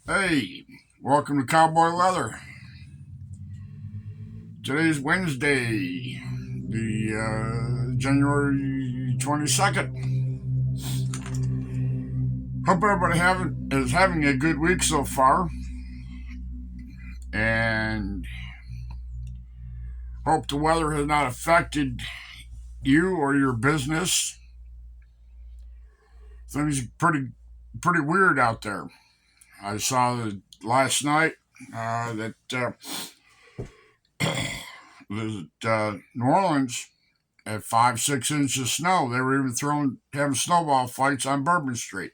Hey, welcome to Cowboy Leather. Today's Wednesday, the January 22nd. Hope everybody is having a good week so far, and hope the weather has not affected you or your business. Things are pretty weird out there. I saw last night that New Orleans at 5-6 inches of snow. They were even having snowball fights on Bourbon Street.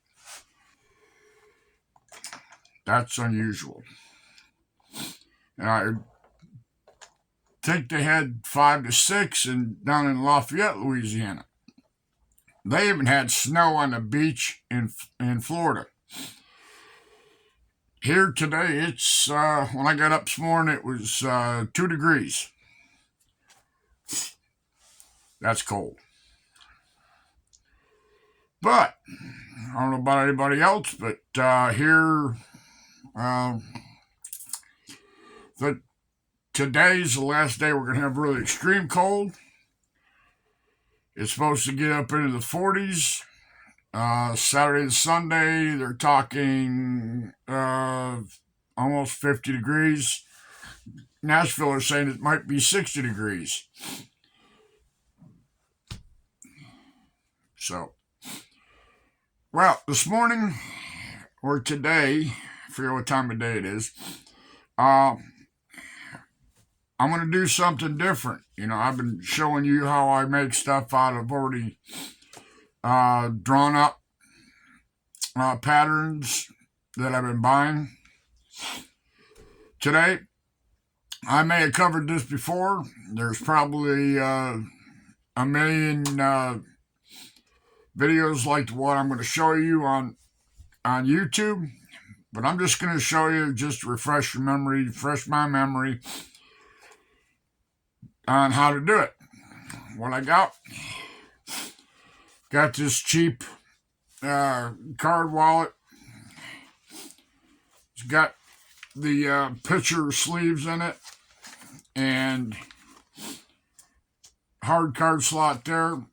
That's unusual. And I think they had 5 to 6 down in Lafayette, Louisiana. They even had snow on the beach in Florida. Here today, it's when I got up this morning, it was 2 degrees. That's cold. But I don't know about anybody else, but here, uh, the today's the last day we're going to have really extreme cold. It's supposed to get up into the 40s. Saturday and Sunday, they're talking almost 50 degrees. Nashville are saying it might be 60 degrees. So, well, this morning or today, I forget what time of day it is, I'm going to do something different. I've been showing you how I make stuff out of already drawn up patterns that I've been buying. Today, I may have covered this before. There's probably a million videos like what I'm going to show you on YouTube, but I'm just going to show you just to refresh my memory on how to do it. What I got this cheap card wallet. It's got the picture sleeves in it and hard card slot there,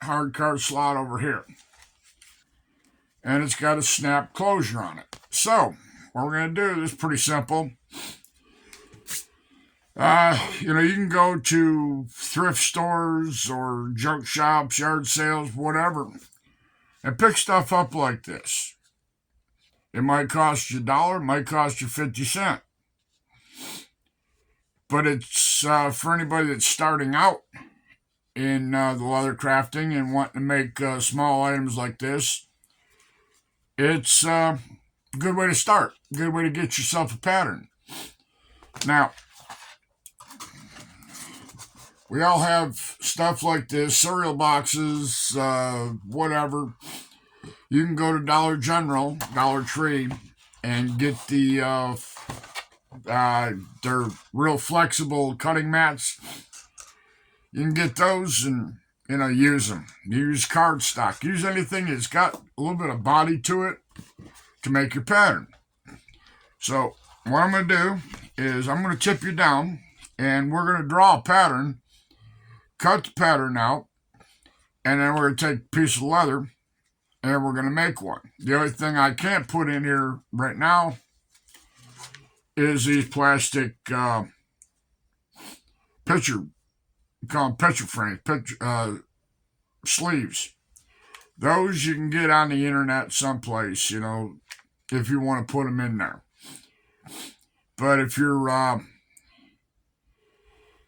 hard card slot over here. And it's got a snap closure on it. So, what we're going to do is pretty simple. You can go to thrift stores or junk shops, yard sales, whatever, and pick stuff up like this. It might cost you $1, it might cost you 50 cents. But it's for anybody that's starting out in the leather crafting and wanting to make small items like this. It's a good way to start, good way to get yourself a pattern. Now, we all have stuff like this, cereal boxes, whatever. You can go to Dollar General, Dollar Tree, and get they're real flexible cutting mats. You can get those and, use them. Use cardstock. Use anything that's got a little bit of body to it to make your pattern. So what I'm going to do is I'm going to tip you down, and we're going to draw a pattern, cut the pattern out, and then we're going to take a piece of leather, and we're going to make one. The only thing I can't put in here right now is these plastic picture, we call them picture frames, sleeves. Those you can get on the internet someplace, if you want to put them in there. But if you're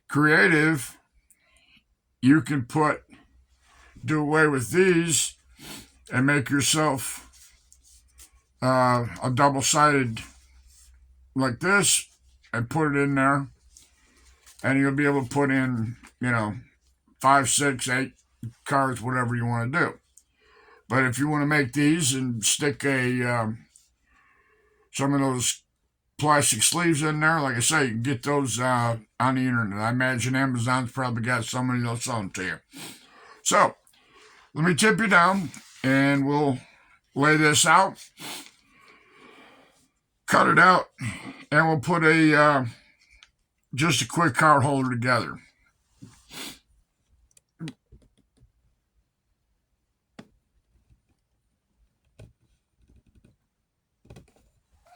creative, you can do away with these and make yourself a double-sided like this and put it in there, and you'll be able to put in 5, 6, 8 cards, whatever you want to do. But if you want to make these and stick some of those plastic sleeves in there, like I say, you can get those on the internet. I imagine Amazon's probably got somebody that'll sell them to you. So let me tip you down, and we'll lay this out. cut it out, and we'll put just a quick card holder together.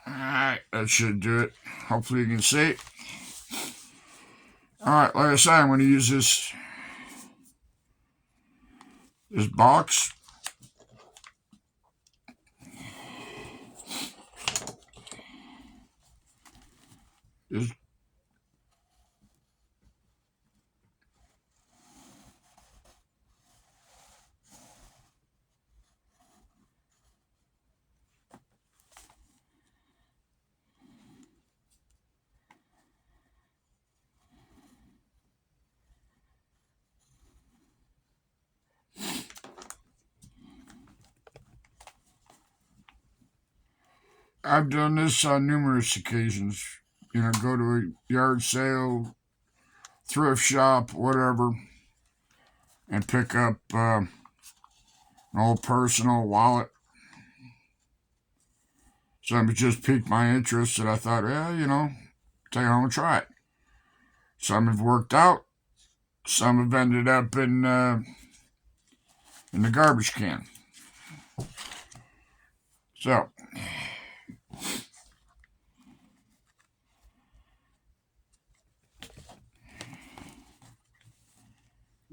Alright, that should do it. Hopefully you can see it. Alright, like I said, I'm going to use this box. This I've done this on numerous occasions. You know, go to a yard sale, thrift shop, whatever, and pick up an old personal wallet. Some just piqued my interest, and I thought, yeah, take it home and try it. Some have worked out. Some have ended up in the garbage can. So,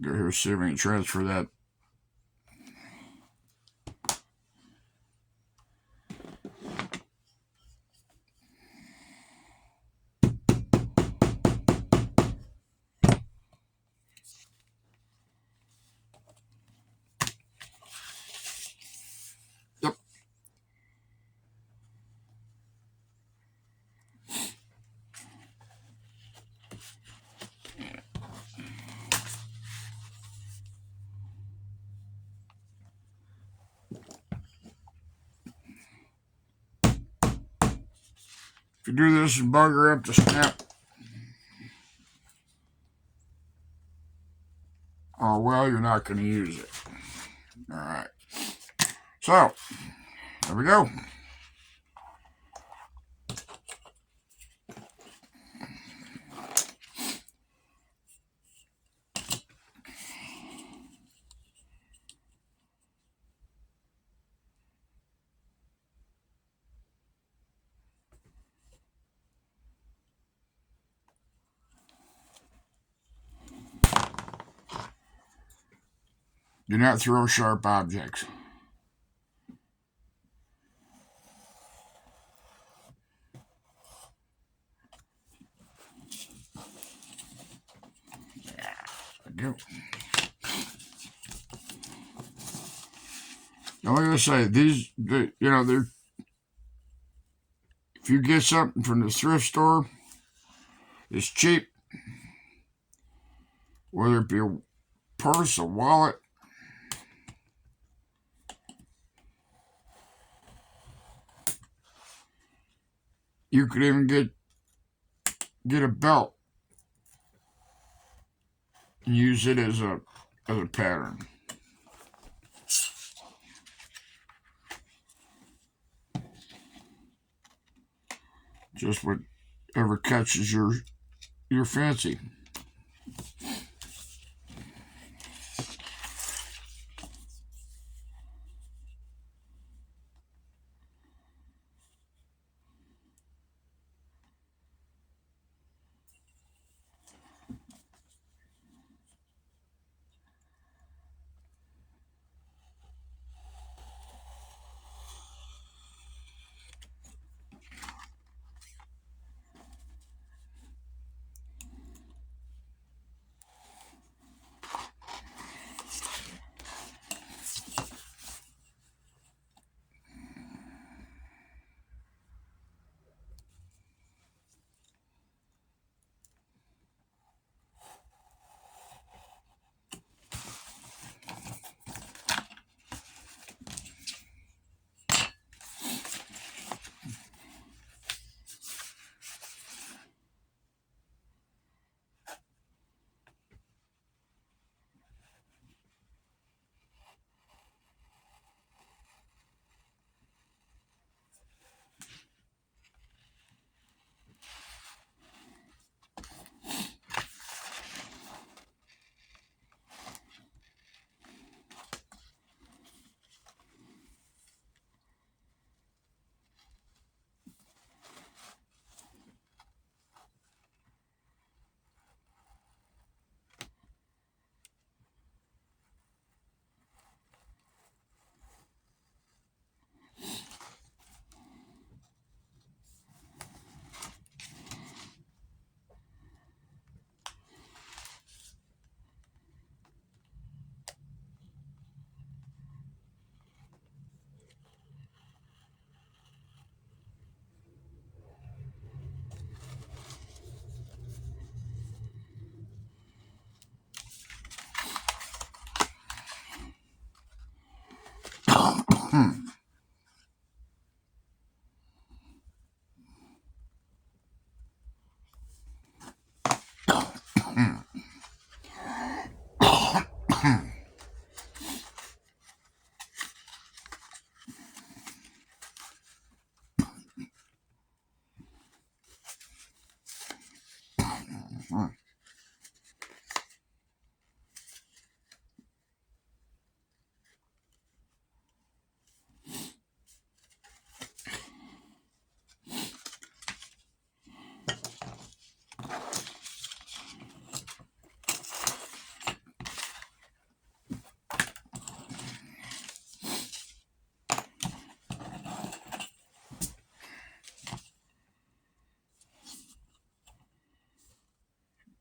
go here, see if I can transfer that. Yep. If you do this and bugger up the snap, oh well, you're not going to use it. All right. So, there we go. Do not throw sharp objects. Yeah, I do. Now, like I say, they're, if you get something from the thrift store, it's cheap. Whether it be a purse, a wallet, you could even get a belt and use it as a pattern. Just whatever catches your fancy.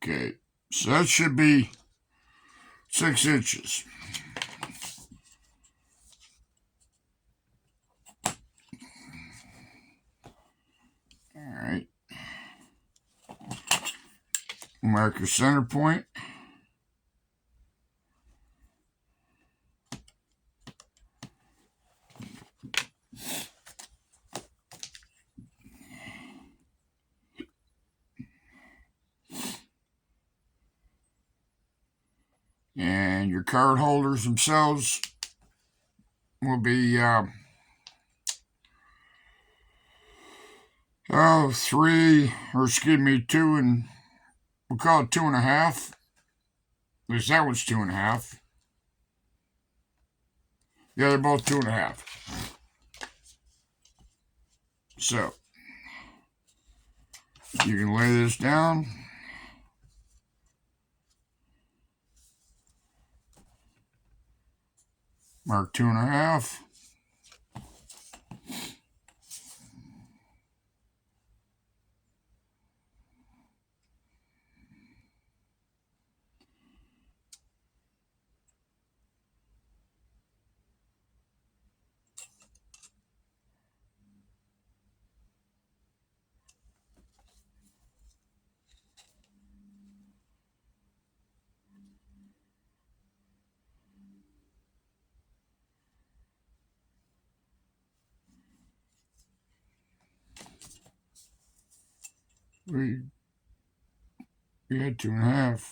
Okay, so that should be 6 inches. All right. Mark your center point. And your card holders themselves will be 3, or excuse me, 2 and we'll call it 2.5. At least that one's 2.5. Yeah, they're both 2.5. So you can lay this down. Mark 2.5. We had 2.5.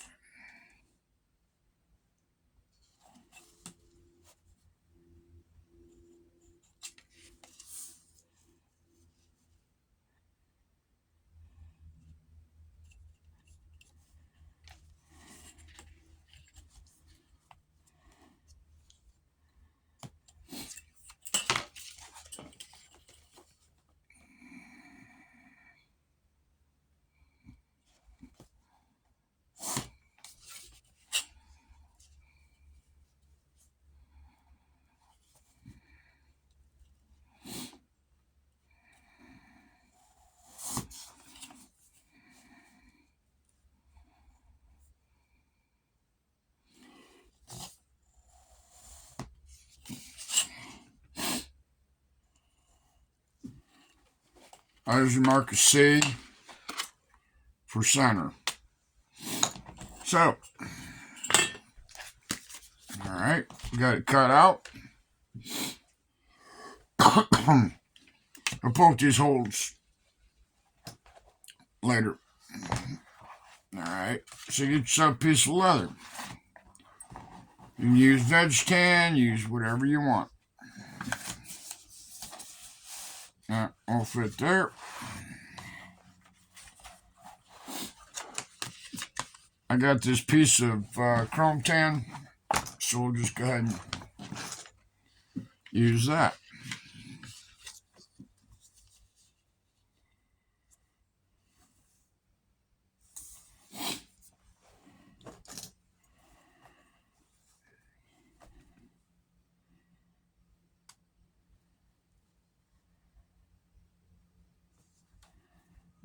I usually mark a C for center. So, all right, we got it cut out. I'll poke these holes later. All right, so get yourself a piece of leather. You can use veg tan, use whatever you want. That will fit there. I got this piece of chrome tan, so we'll just go ahead and use that.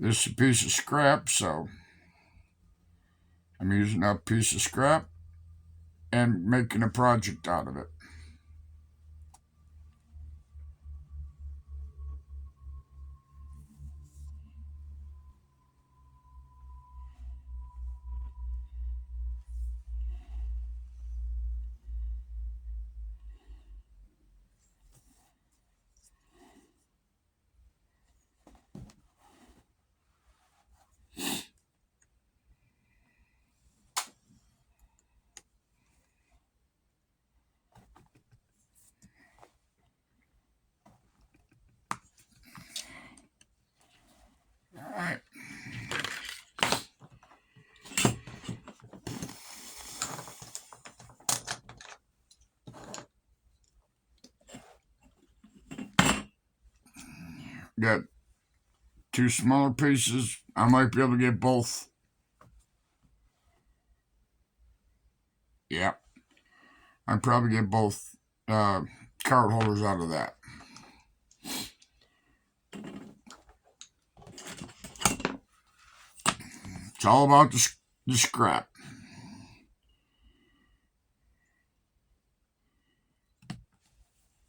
This is a piece of scrap, so I'm using that piece of scrap and making a project out of it. All right. Got 2 smaller pieces. I might be able to get both. Yeah. I'd probably get both card holders out of that. It's all about the scrap.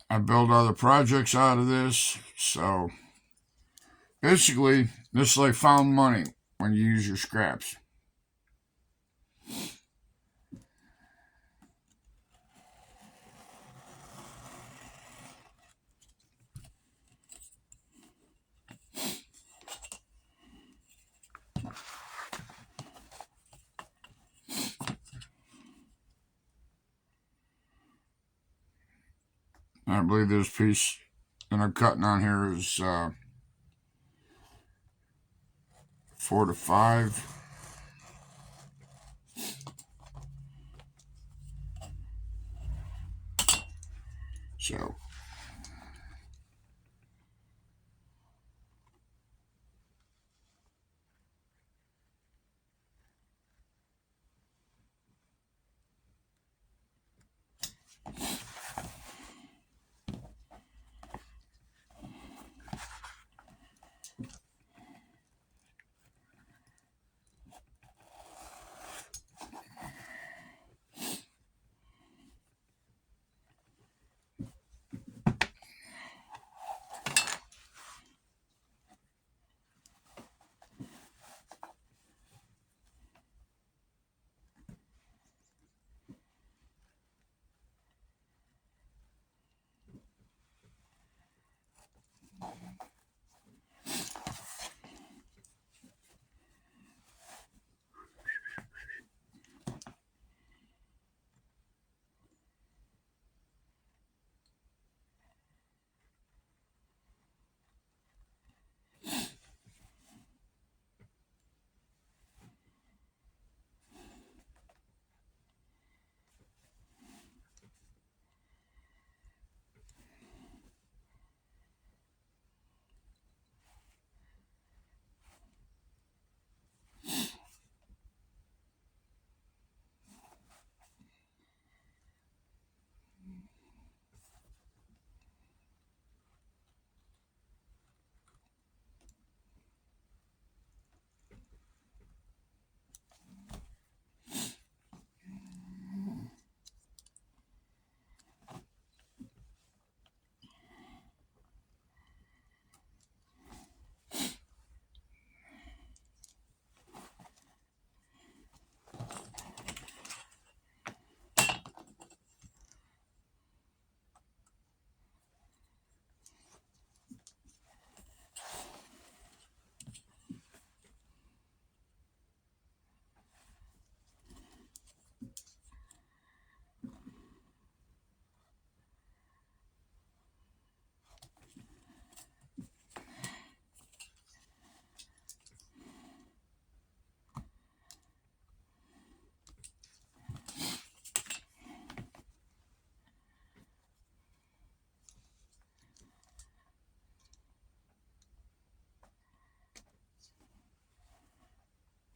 I build other projects out of this. So basically, this is like found money when you use your scraps. I believe this piece that I'm cutting on here is 4 to 5. So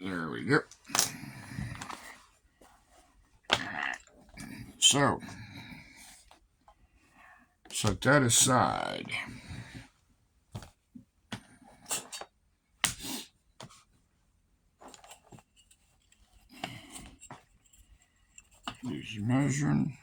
there we go. So set that aside. Easy measuring.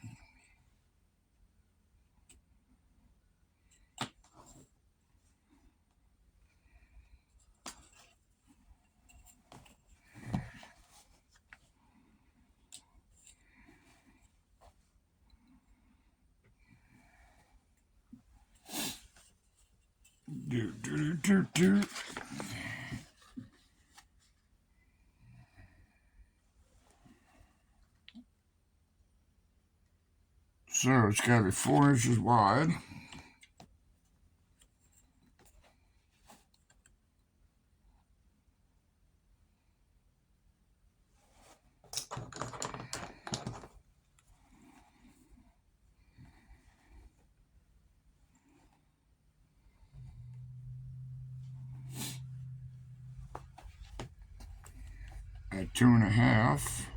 Do. So it's got to be 4 inches wide. At 2.5.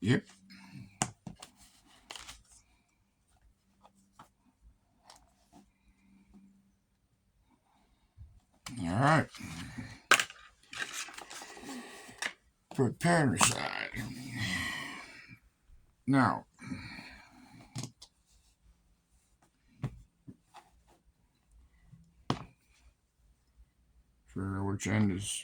Yep. All right. Put pattern aside. Now, figure which end is.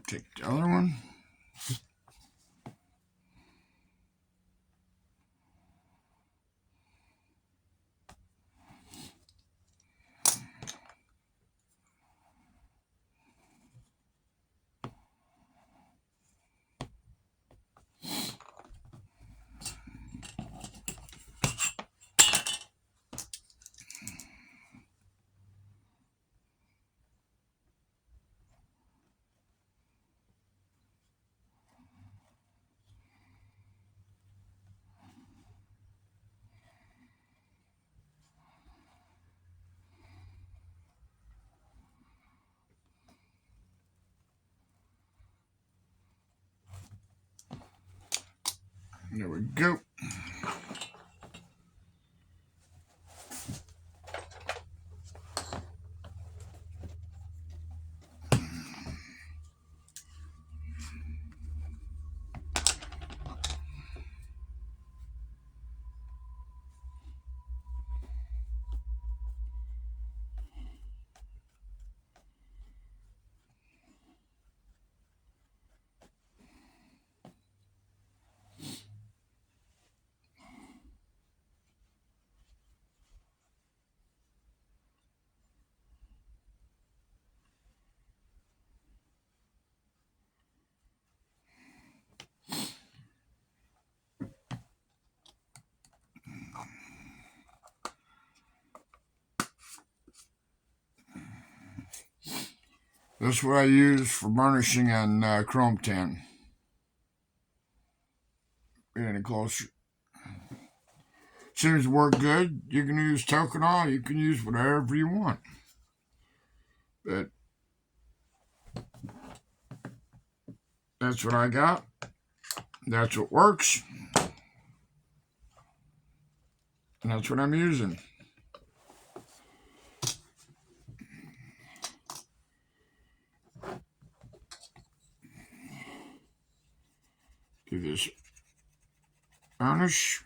Take the other one. There we go. That's what I use for burnishing on chrome tin. Get any closer. Seems to work good. You can use toconol. You can use whatever you want. But that's what I got. That's what works. And that's what I'm using. Do this burnish.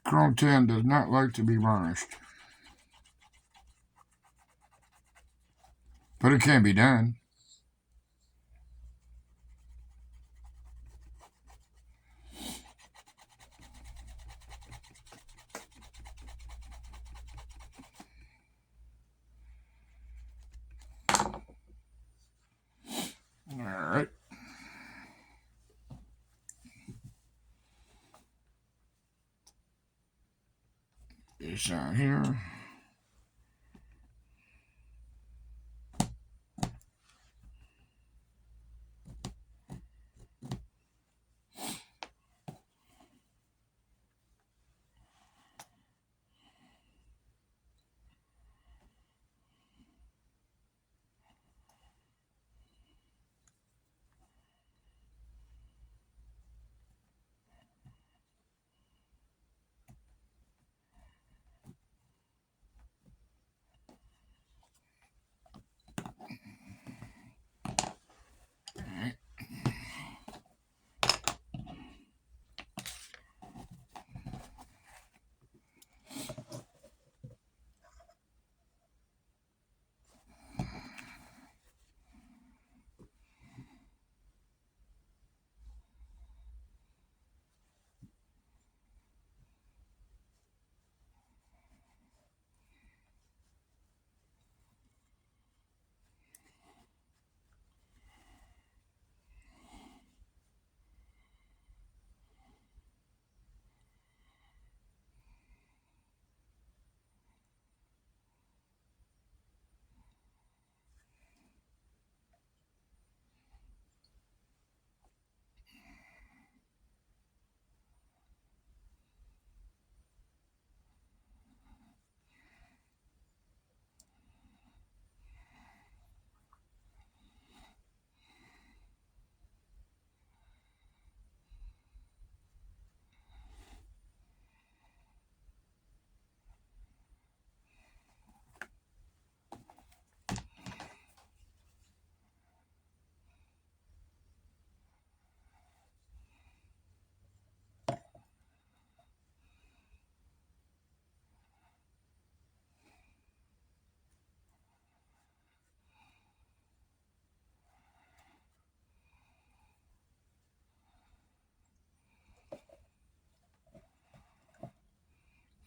Chrome tin does not like to be varnished, but it can be done. All right. this out here.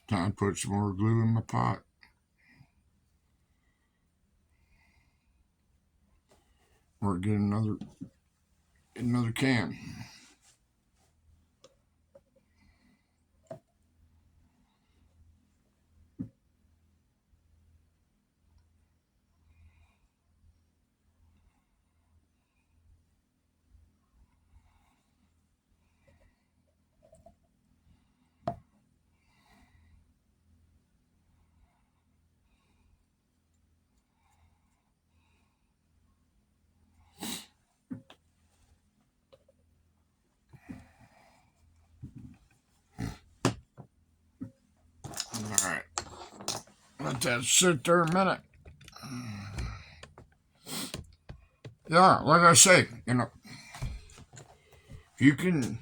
Time to put some more glue in my pot. Or get another can. Alright. Let that sit there a minute. Yeah, like I say, you can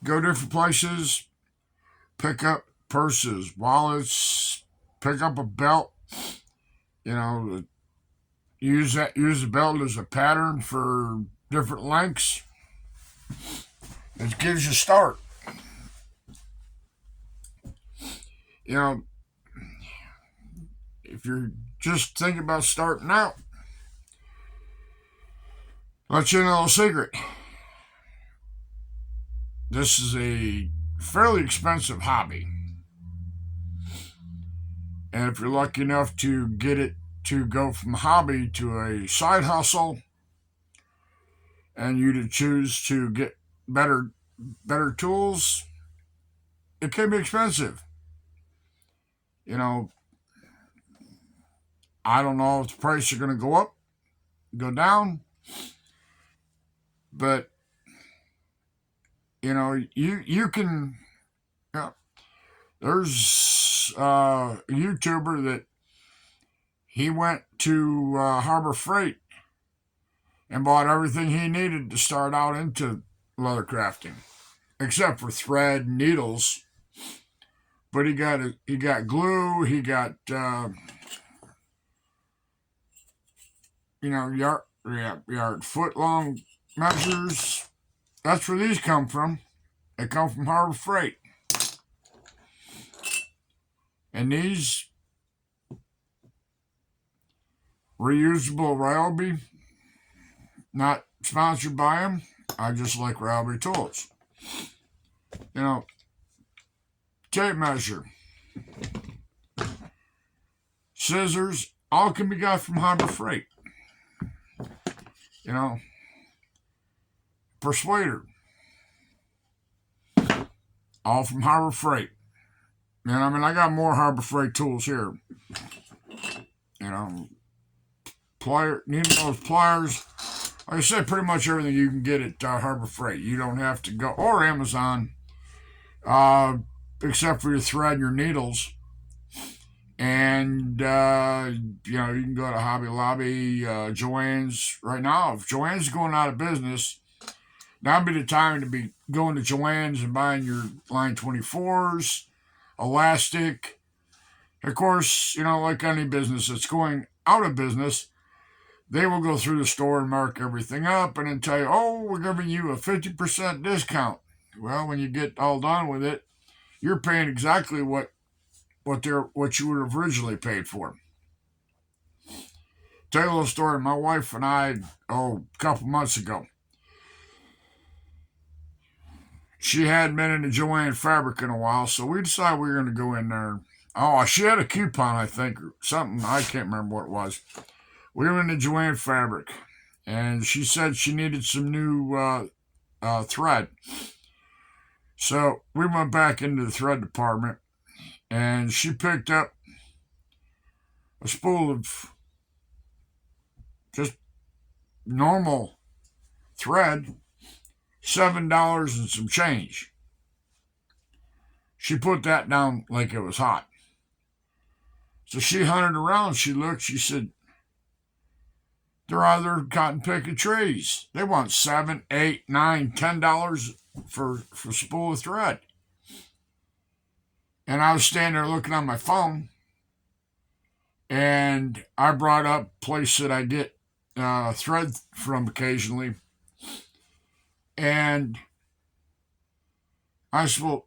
go different places, pick up purses, wallets, pick up a belt, use the belt as a pattern for different lengths. It gives you a start. If you're just thinking about starting out, let you know a secret. This is a fairly expensive hobby. And if you're lucky enough to get it to go from hobby to a side hustle, and you to choose to get better tools, it can be expensive. I don't know if the price are going to go up, go down, but you can. There's a YouTuber that he went to Harbor Freight and bought everything he needed to start out into leather crafting, except for thread and needles. But he got glue. He got yard foot long measures. That's where these come from. They come from Harbor Freight. And these reusable Ryobi, not sponsored by them. I just like Ryobi tools. tape measure, scissors, all can be got from Harbor Freight. You know, persuader, all from Harbor Freight. And I mean, I got more Harbor Freight tools here. You know, needle nose pliers. Like I said, pretty much everything you can get at Harbor Freight. You don't have to go, or Amazon, except for your thread and your needles. And, you know, you can go to Hobby Lobby, Joann's. Right now, if Joann's going out of business, now'd be the time to be going to Joann's and buying your line 24s, elastic. Of course, you know, like any business that's going out of business, they will go through the store and mark everything up and then tell you, oh, we're giving you a 50% discount. Well, when you get all done with it, you're paying exactly what you would have originally paid for. Tell you a little story. My wife and I, a couple months ago, she hadn't been in the Joann fabric in a while, so we decided we were going to go in there. Oh, she had a coupon, I think, or something. I can't remember what it was. We were in the Joann fabric, and she said she needed some new thread. So we went back into the thread department, and she picked up a spool of just normal thread, $7 and some change. She put that down like it was hot. So she hunted around, she looked, she said, they're other cotton picket trees. They want $7, $8, $9, $10 for a spool of thread. And I was standing there looking on my phone, and I brought up a place that I get thread from occasionally. And I said, well,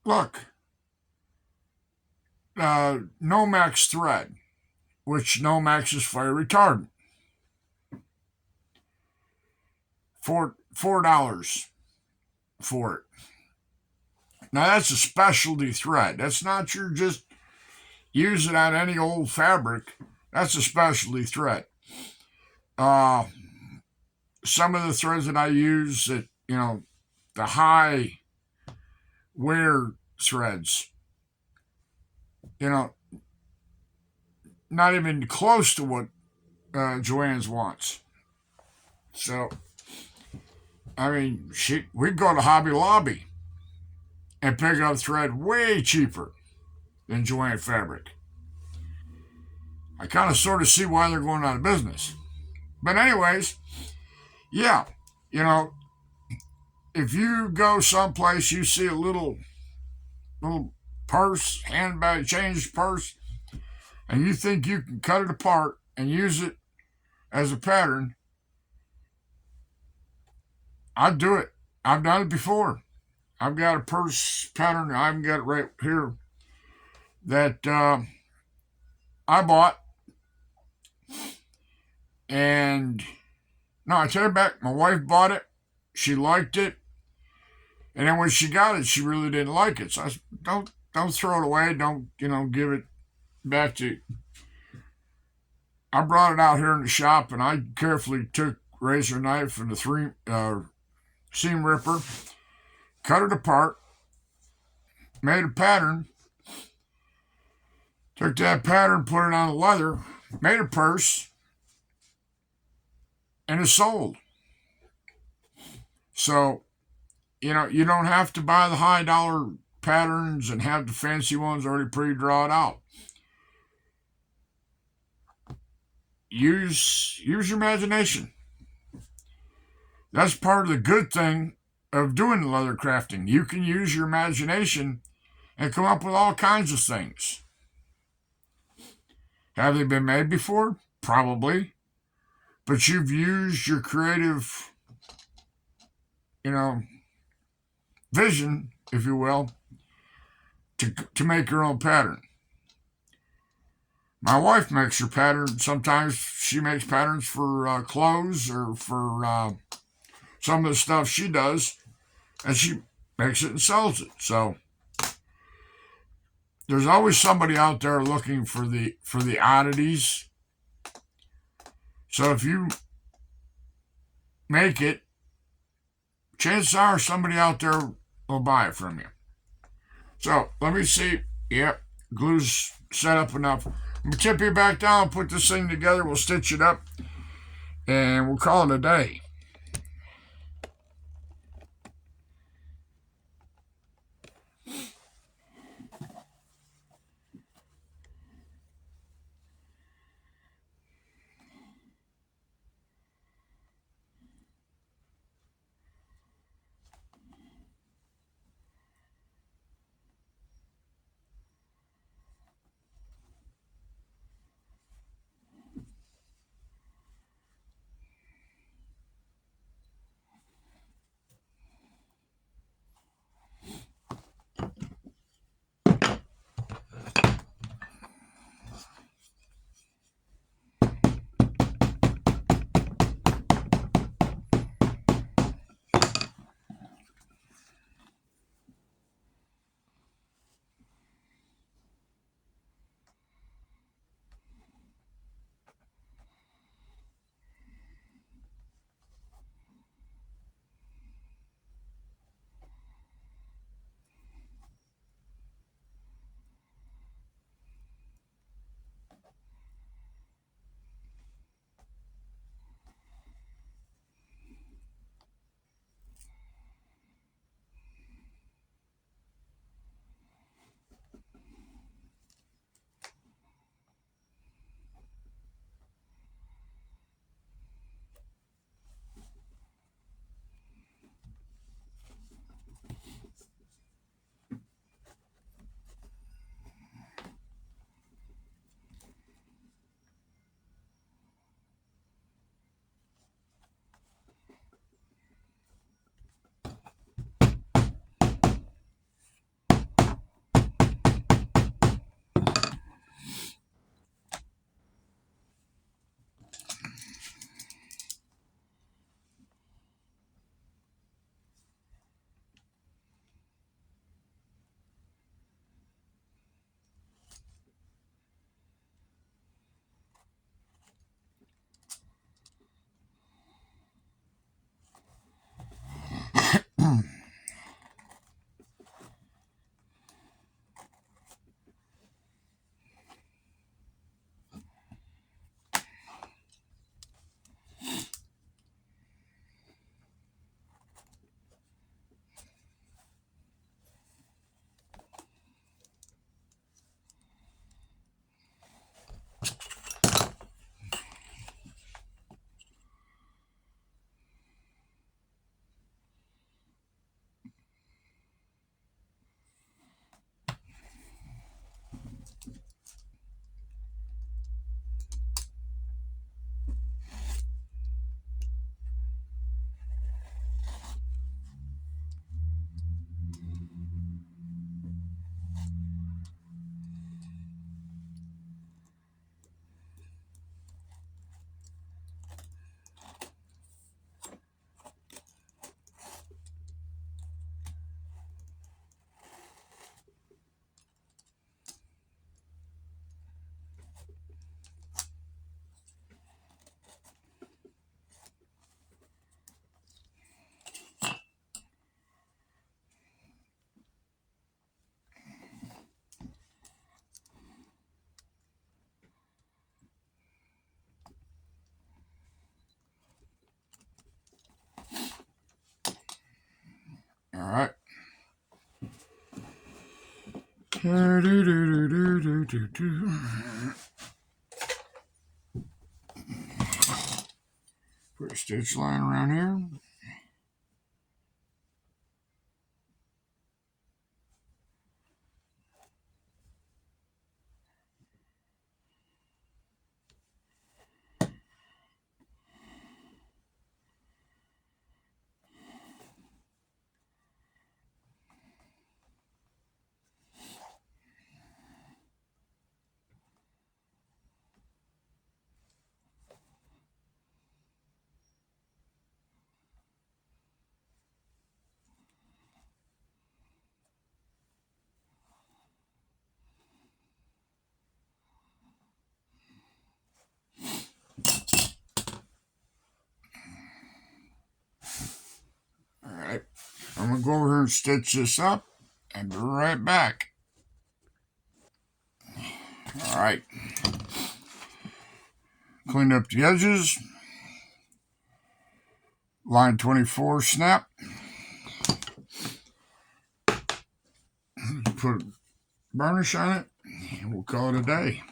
look, Nomex thread, which Nomex is fire retardant. $4 for it. Now that's a specialty thread. That's not your just use it on any old fabric. That's a specialty thread. Some of the threads that I use that, you know, the high wear threads, you know, not even close to what Joann's wants. So, I mean, we'd go to Hobby Lobby and pick up thread way cheaper than Joann fabric. I kind of sort of see why they're going out of business. But anyways, yeah, you know, if you go someplace, you see a little purse, handbag, change purse, and you think you can cut it apart and use it as a pattern, I'd do it. I've done it before. I've got a purse pattern. I've got it right here that I bought. And no, I take it back. My wife bought it. She liked it. And then when she got it, she really didn't like it. So I said, don't throw it away. Don't, give it back to you. I brought it out here in the shop, and I carefully took razor knife and the seam ripper, cut it apart, made a pattern, took that pattern, put it on the leather, made a purse, and it's sold. So, you don't have to buy the high dollar patterns and have the fancy ones already pre-drawn out. Use your imagination. That's part of the good thing of doing leather crafting. You can use your imagination and come up with all kinds of things. Have they been made before? Probably. But you've used your creative, vision, if you will, to make your own pattern. My wife makes her pattern. Sometimes she makes patterns for clothes or for some of the stuff she does. And she makes it and sells it. So there's always somebody out there looking for the oddities. So if you make it, chances are somebody out there will buy it from you. So let me see. Yep, glue's set up enough. I'm gonna tip you back down, put this thing together, we'll stitch it up, and we'll call it a day. All right. Put a stitch line around here. I'm going to go over here and stitch this up and be right back. All right. Clean up the edges. Line 24 snap. Put burnish on it, and we'll call it a day.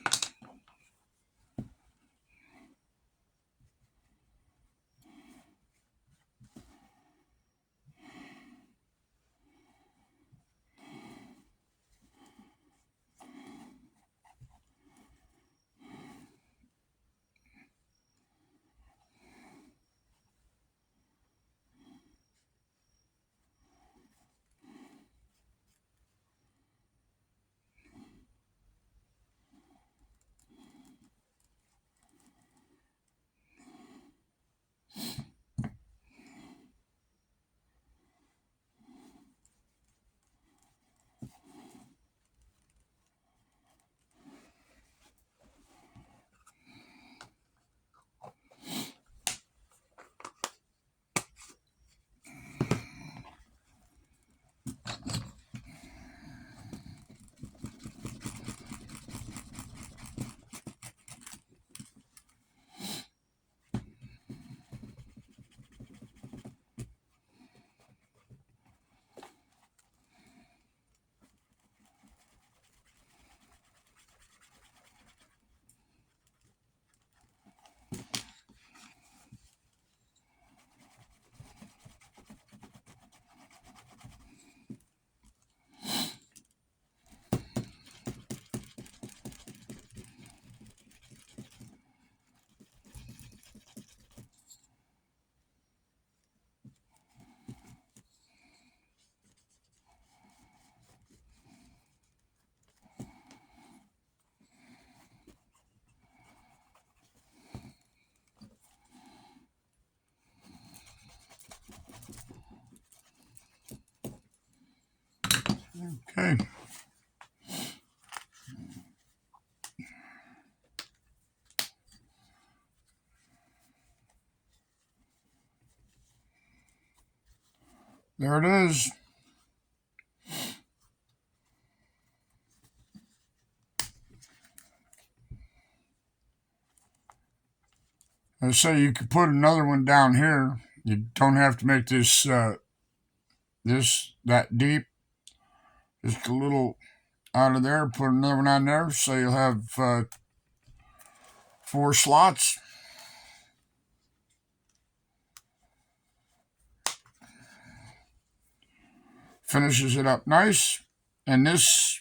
Okay. There it is. I say you could put another one down here. You don't have to make this that deep. Just a little out of there. Put another one on there, so you'll have 4 slots. Finishes it up nice. And this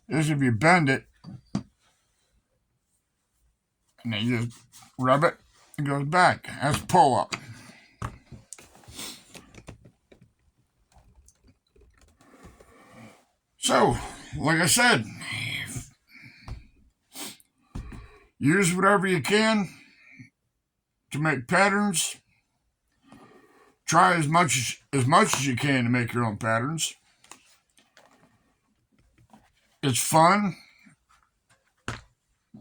if you bend it, and then you just rub it, it goes back. That's pull up. So, like I said, use whatever you can to make patterns. Try as much as you can to make your own patterns. It's fun.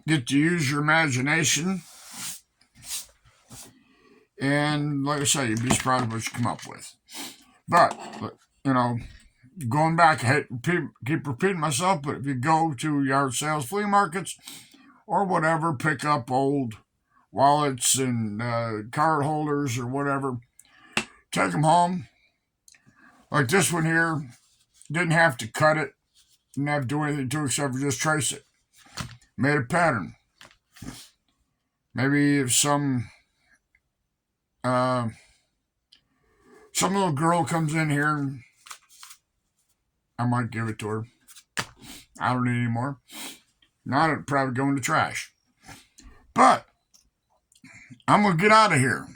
Get to use your imagination. And like I say, you'd be surprised what you come up with. But going back, I keep repeating myself, but if you go to yard sales, flea markets, or whatever, pick up old wallets and card holders or whatever, take them home. Like this one here, didn't have to cut it, didn't have to do anything to it except for just trace it. Made a pattern. Maybe if some little girl comes in here, I might give it to her. I don't need any more. Not, it'd probably go in the trash. But I'm going to get out of here.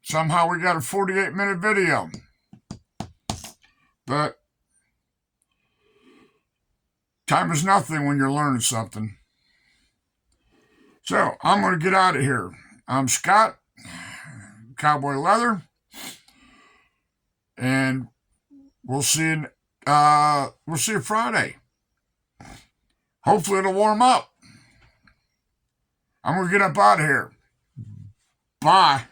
Somehow we got a 48-minute video. But time is nothing when you're learning something. So I'm going to get out of here. I'm Scott, Cowboy Leather. And we'll see you Friday. Hopefully it'll warm up. I'm going to get up out of here. Bye.